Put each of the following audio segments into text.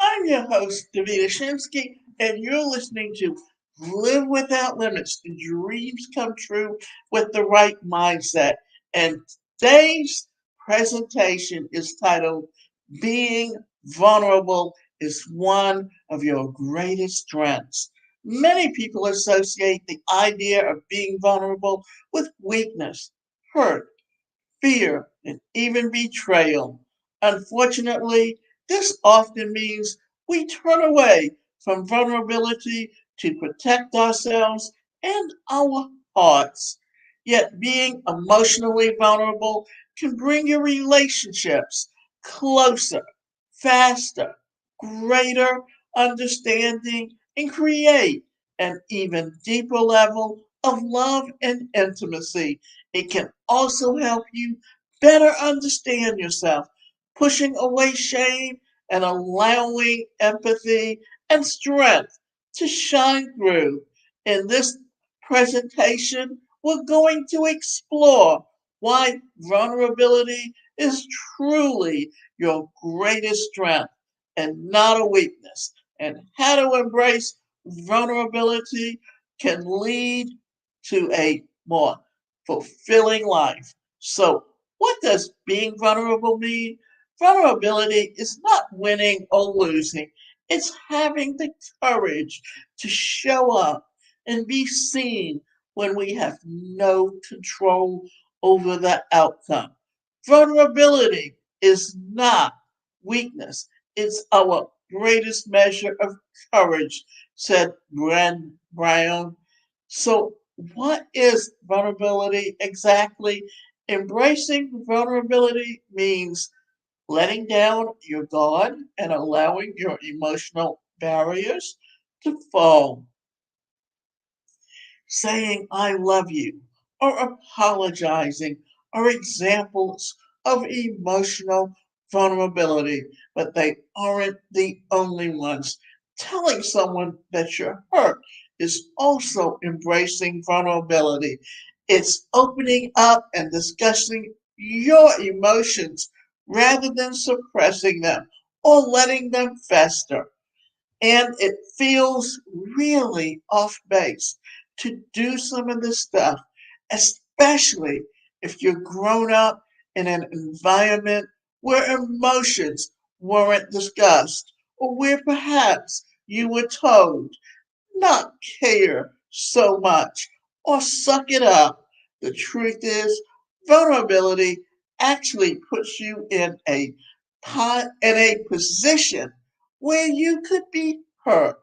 I'm your host, Davida Shinsky, and you're listening to Live Without Limits. The dreams come true with the right mindset. And today's presentation is titled Being Vulnerable is One of Your Greatest Strengths. Many people associate the idea of being vulnerable with weakness, hurt, fear, and even betrayal. Unfortunately, this often means we turn away from vulnerability to protect ourselves and our hearts. Yet being emotionally vulnerable can bring your relationships closer, faster, greater understanding, and create an even deeper level of love and intimacy. It can also help you better understand yourself, pushing away shame and allowing empathy and strength to shine through. In this presentation, we're going to explore why vulnerability is truly your greatest strength and not a weakness, and how to embrace vulnerability can lead to a more fulfilling life. So, what does being vulnerable mean? Vulnerability is not winning or losing, it's having the courage to show up and be seen when we have no control over the outcome. Vulnerability is not weakness, it's our greatest measure of courage, said Bren Brown. So, what is vulnerability exactly? Embracing vulnerability means letting down your guard and allowing your emotional barriers to fall. Saying I love you or apologizing are examples of emotional vulnerability, but they aren't the only ones. Telling someone that you're hurt is also embracing vulnerability. It's opening up and discussing your emotions rather than suppressing them or letting them fester, and it feels really off base to do some of this stuff, especially if you're grown up in an environment where emotions weren't discussed or where perhaps you were told not care so much or suck it up. The truth is, vulnerability actually puts you in a position where you could be hurt.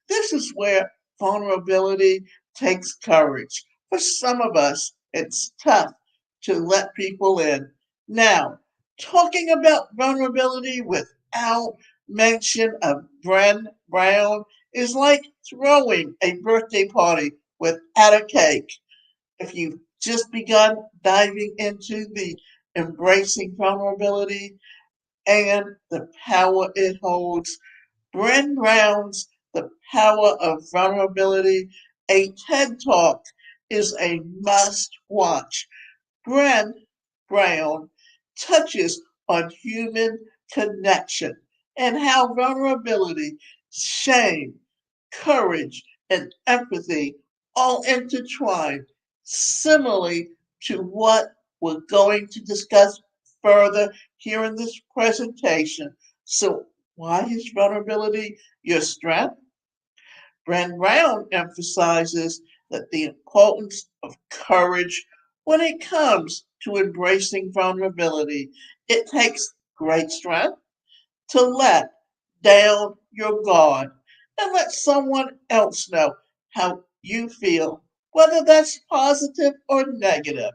This is where vulnerability takes courage. For some of us, it's tough to let people in. Now, talking about vulnerability without mention of Bren Brown is like throwing a birthday party without a cake. If you've just begun diving into the embracing vulnerability and the power it holds, Bren Brown's The Power of Vulnerability, a TED Talk, is a must watch. Bren Brown touches on human connection and how vulnerability, shame, courage, and empathy all intertwine, similarly to what we're going to discuss further here in this presentation. So, why is vulnerability your strength? Brand Brown emphasizes that the importance of courage when it comes to embracing vulnerability. It takes great strength to let down your guard and let someone else know how you feel, whether that's positive or negative.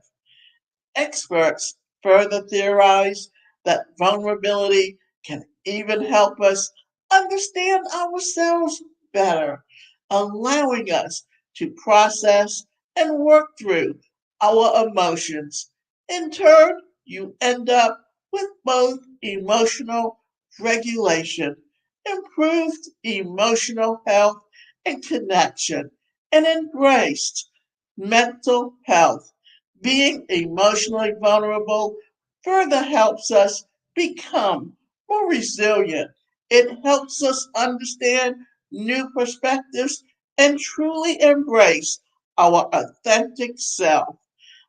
Experts further theorize that vulnerability can even help us understand ourselves better, allowing us to process and work through our emotions. In turn, you end up with both emotional regulation, improved emotional health and connection, and embraced mental health. Being emotionally vulnerable further helps us become more resilient It helps us understand new perspectives and truly embrace our authentic self.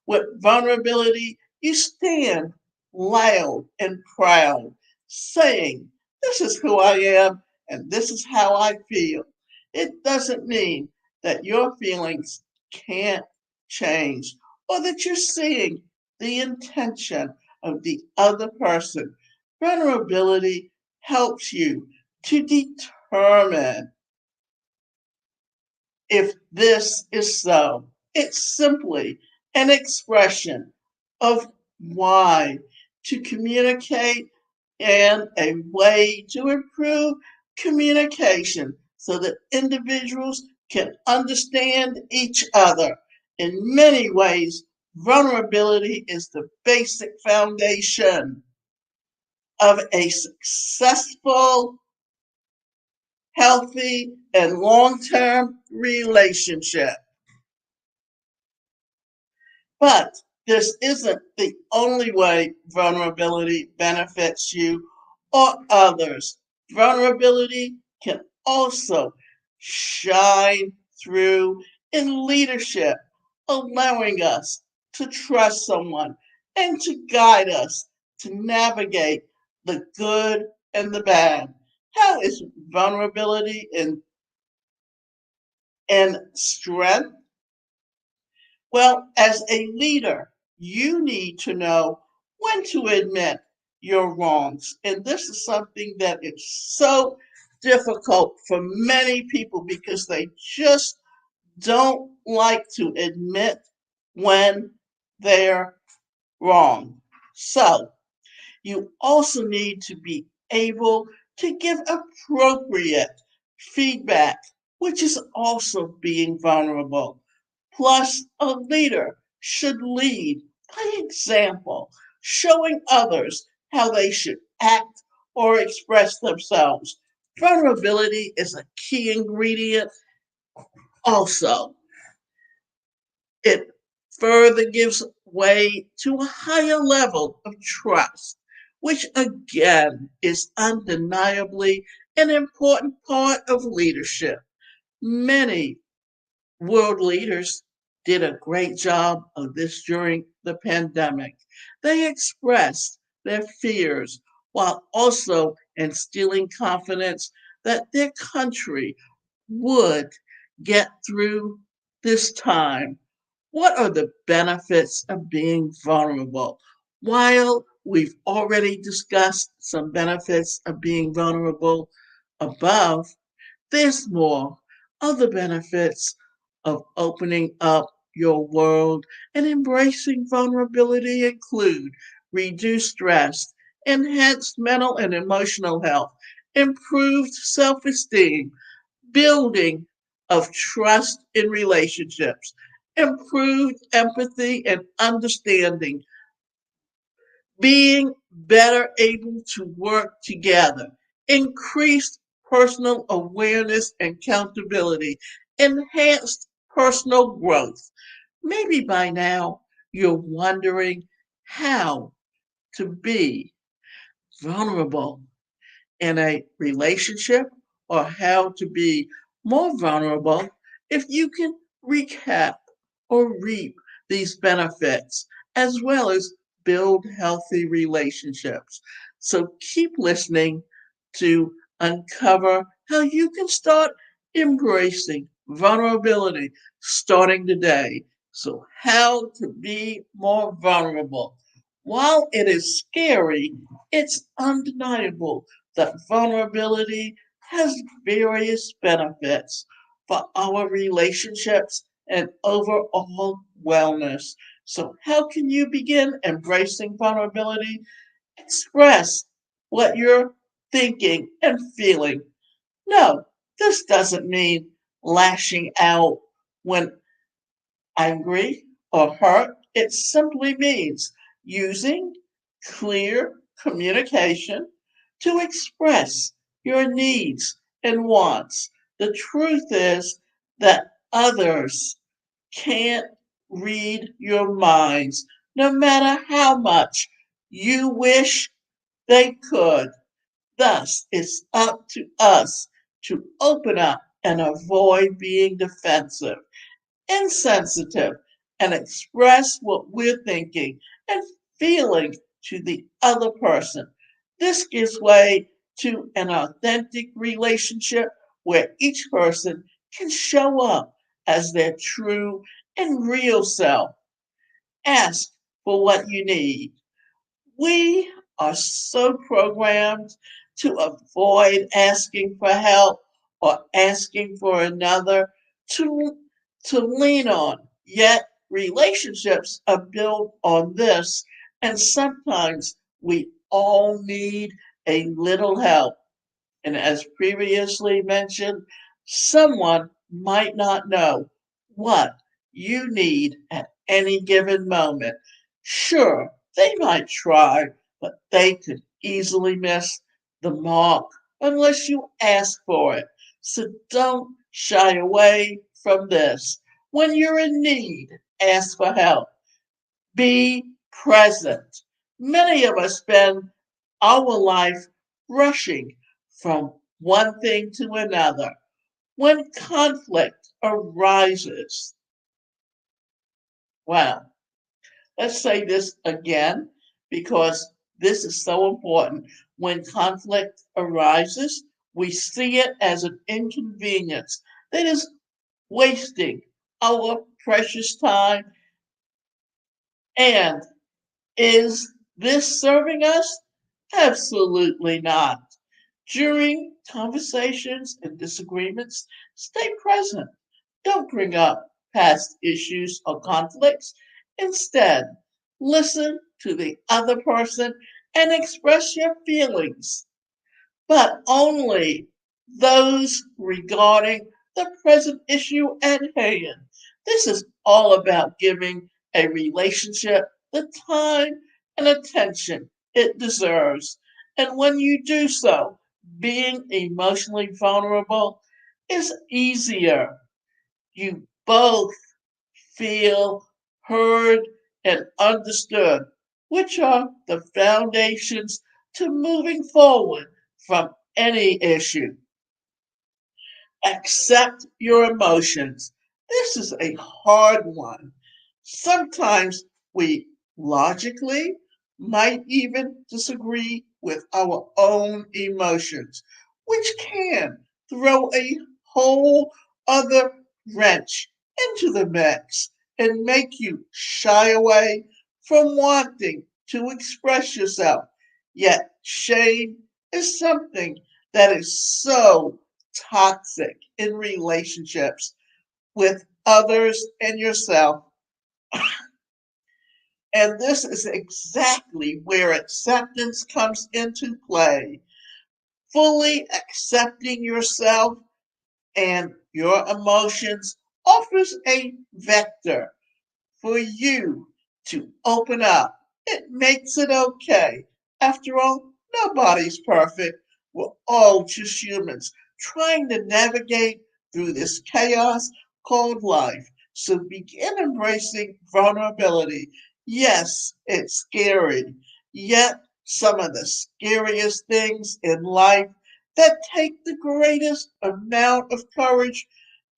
With vulnerability, you stand loud and proud, saying, "This is who I am and this is how I feel." It doesn't mean that your feelings can't change or that you're seeing the intention of the other person. Vulnerability helps you to determine if this is so. It's simply an expression of why to communicate and a way to improve communication so that individuals can understand each other. In many ways, vulnerability is the basic foundation of a successful, healthy, and long term relationship. But this isn't the only way vulnerability benefits you or others. Vulnerability can also shine through in leadership, allowing us to trust someone and to guide us to navigate the good and the bad. How is vulnerability and strength? Well, as a leader, you need to know when to admit your wrongs. And this is something that is so difficult for many people because they just don't like to admit when they're wrong. So, you also need to be able to give appropriate feedback, which is also being vulnerable. Plus, a leader should lead by example, showing others how they should act or express themselves. Vulnerability is a key ingredient also. It further gives way to a higher level of trust, which again is undeniably an important part of leadership. Many world leaders did a great job of this during the pandemic. They expressed their fears while also instilling confidence that their country would get through this time. What are the benefits of being vulnerable? While we've already discussed some benefits of being vulnerable above, there's more. Other benefits of opening up your world and embracing vulnerability include reduced stress, enhanced mental and emotional health, improved self esteem, building of trust in relationships, improved empathy and understanding, being better able to work together, increased personal awareness and accountability, enhanced personal growth. Maybe by now you're wondering how to be vulnerable in a relationship or how to be more vulnerable if you can recap or reap these benefits as well as build healthy relationships. So keep listening to uncover how you can start embracing vulnerability starting today. So, how to be more vulnerable. While it is scary, it's undeniable that vulnerability has various benefits for our relationships and overall wellness. So, how can you begin embracing vulnerability? Express what you're thinking and feeling. No, this doesn't mean lashing out when angry or hurt. It simply means using clear communication to express your needs and wants. The truth is that others can't read your minds, no matter how much you wish they could. Thus, it's up to us to open up and avoid being defensive, insensitive, and express what we're thinking and feeling to the other person. This gives way to an authentic relationship where each person can show up as their true and real self. Ask for what you need. We are so programmed to avoid asking for help or asking for another to, to lean on. Yet relationships are built on this, and sometimes we all need a little help. And as previously mentioned, someone might not know what you need at any given moment. Sure, they might try, but they could easily miss the mark unless you ask for it. So don't shy away from this. When you're in need, ask for help. Be present. Many of us spend our life rushing from one thing to another. When conflict arises, well, let's say this again because this is so important. When conflict arises, we see it as an inconvenience that is wasting our precious time. And is this serving us? Absolutely not. During conversations and disagreements, stay present. Don't bring up past issues or conflicts. Instead, listen to the other person and express your feelings, but only those regarding the present issue at hand. This is all about giving a relationship the time and attention it deserves. And when you do so, being emotionally vulnerable is easier. You both feel heard and understood, which are the foundations to moving forward from any issue. Accept your emotions. This is a hard one. Sometimes we logically might even disagree with our own emotions, which can throw a whole other wrench into the mix and make you shy away from wanting to express yourself. Yet, shame is something that is so toxic in relationships with others and yourself. And this is exactly where acceptance comes into play. Fully accepting yourself and your emotions offers a vector for you to open up. It makes it okay. After all, nobody's perfect. We're all just humans trying to navigate through this chaos called life. So begin embracing vulnerability. Yes, it's scary, yet some of the scariest things in life that take the greatest amount of courage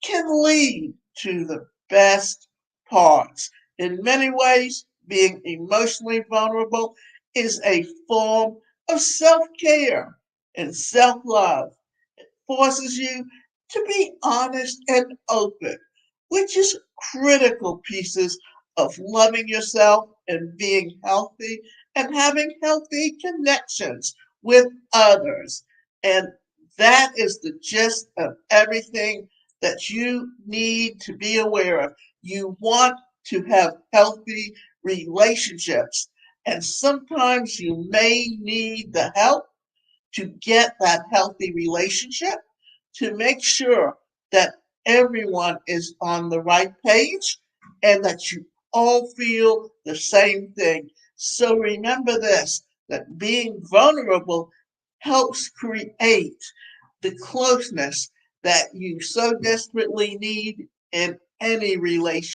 can lead to the best parts. In many ways, being emotionally vulnerable is a form of self care and self love. It forces you to be honest and open, which is critical pieces of loving yourself and being healthy and having healthy connections with others. And that is the gist of everything that you need to be aware of. You want to have healthy relationships, and sometimes you may need the help to get that healthy relationship to make sure that everyone is on the right page and that you all feel the same thing. So remember this, that being vulnerable helps create the closeness that you so desperately need in any relationship.